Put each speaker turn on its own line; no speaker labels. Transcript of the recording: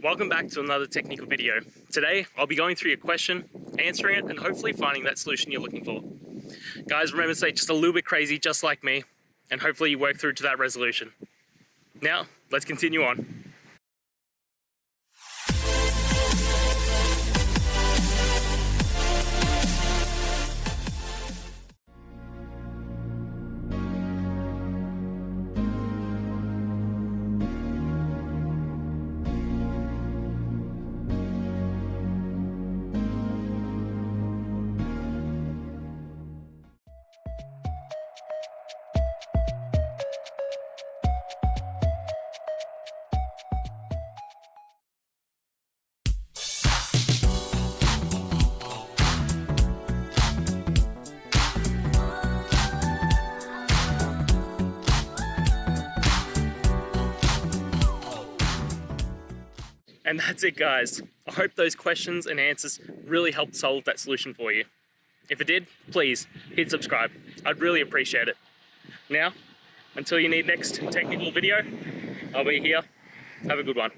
Welcome back to another technical video. Today, I'll be going through your question, answering it, and hopefully finding that solution you're looking for. Guys, remember to stay just a little bit crazy, just like me, and hopefully you work through to that resolution. Now, let's continue on. And that's it, guys. I hope those questions and answers really helped solve that solution for you. If it did, please hit subscribe. I'd really appreciate it. Now, until you need next technical video, I'll be here. Have a good one.